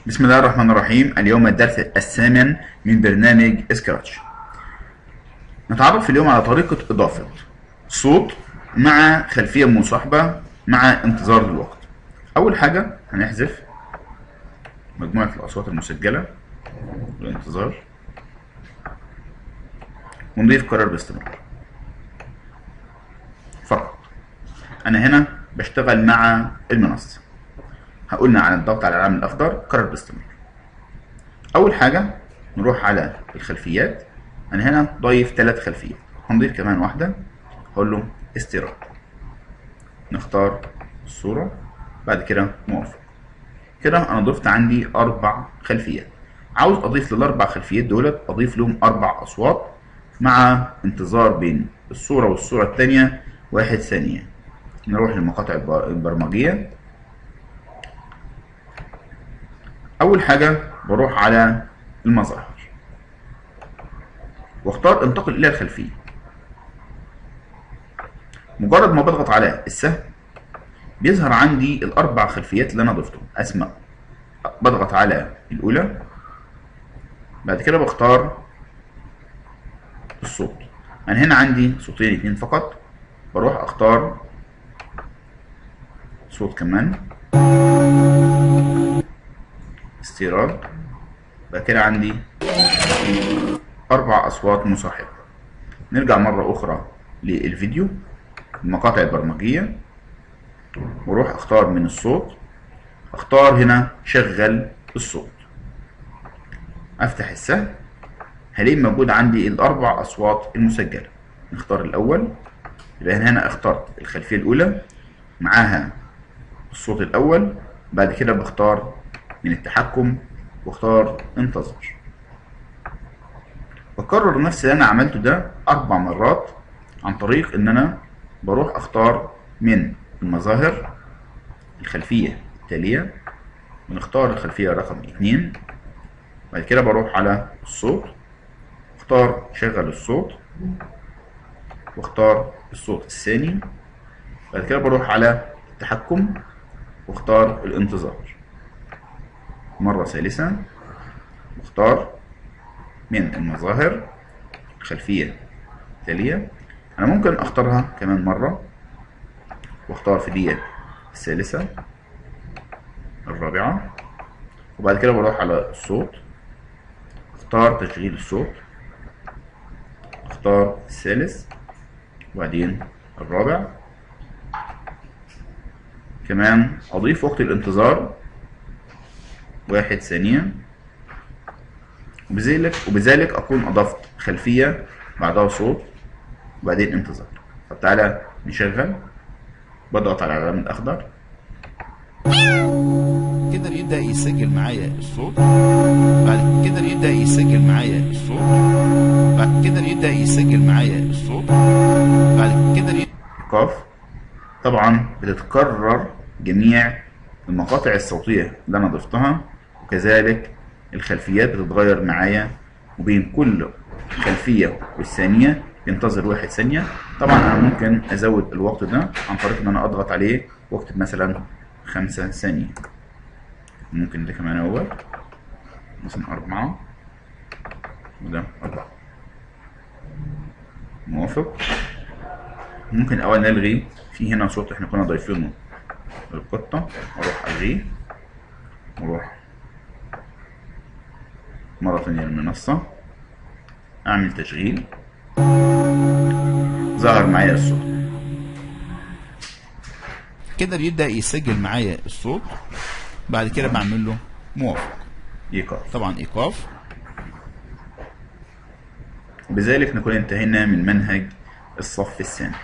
بسم الله الرحمن الرحيم. اليوم الدرس الثامن من برنامج سكراتش. نتعرف اليوم على طريقة إضافة صوت مع خلفية مصاحبة مع انتظار الوقت. أول حاجة هنحذف مجموعة الأصوات المسجلة والانتظار ونضيف قرار باستمرار فقط. أنا هنا بشتغل مع المنصة، هقولنا على الضغط على العلامة الأخضر قرار باستمرار. أول حاجة نروح على الخلفيات. أنا هنا ضايف 3 خلفيات، هنضيف كمان واحدة، هقول له استيراد، نختار الصورة، بعد كده موافق. كده أنا ضفت عندي 4 خلفيات. عاوز أضيف لل4 خلفيات دولت أضيف لهم 4 أصوات مع انتظار بين الصورة والصورة التانية 1 ثانية. نروح للمقاطع البرمجية. أول حاجة بروح على المظاهر واختار انتقل إلى الخلفية. مجرد ما بضغط على السهم بيظهر عندي ال4 خلفيات اللي أنا ضفتهم أسماء. بضغط على الأولى، بعد كده بختار الصوت. أنا هنا عندي صوتين 2 فقط، بروح أختار صوت كمان استيراد، بعد كده عندي 4 أصوات مصاحبة. نرجع مرة أخرى للفيديو، المقاطع البرمجية، واروح اختار من الصوت، اختار هنا شغل الصوت، افتح السهم، هلاقي موجود عندي ال4 اصوات المسجلة. نختار الاول، يبقى هنا اخترت الخلفية الاولى معاها الصوت الاول، بعد كده بختار من التحكم واختار انتظر. بكرر نفس اللي انا عملته ده 4 مرات عن طريق ان انا بروح اختار من المظاهر الخلفية التالية، بنختار الخلفية رقم 2، بعد كده بروح على الصوت، اختار شغل الصوت واختار الصوت الثاني، بعد كده بروح على التحكم واختار الانتظار. مرة ثالثة واختار من المظاهر الخلفية التالية. أنا ممكن أختارها كمان مرة واختار في ديت الثالثة الرابعة، وبعد كده بروح على الصوت، اختار تشغيل الصوت، اختار الثالث وبعدين الرابع. كمان اضيف وقت الانتظار 1 ثانية، وبذلك اكون اضفت خلفية بعدها صوت وبعدين انتظار. طب تعالى نشغل. بضغط على العلامة الاخضر كده يبدأ يسجل معايا الصوت، بعد كده يبدأ يسجل معايا الصوت، بعد كده يبدأ يسجل معايا الصوت، بعد كده ايقاف. طبعا بتتكرر جميع المقاطع الصوتية اللي انا ضفتها، وكذلك الخلفيات بتتغير معايا، وبين كل خلفية والثانية ينتظر 1 ثانية. طبعا انا ممكن ازود الوقت ده عن طريق ان انا اضغط عليه واكتب مثلا 5 ثانية. ممكن ده كمان اول مثلا 4 وده 4. موافق. ممكن اول نلغي في هنا صوت احنا كنا ضايفينه القطة، اروح الغيه واروح مرة تانية للمنصة، اعمل تشغيل، ظهر معايا الصوت. كده بيبدأ يسجل معايا الصوت، بعد كده بعمل له موافق، ايقاف. طبعا ايقاف. وبذلك نكون انتهينا من منهج الصف الثاني.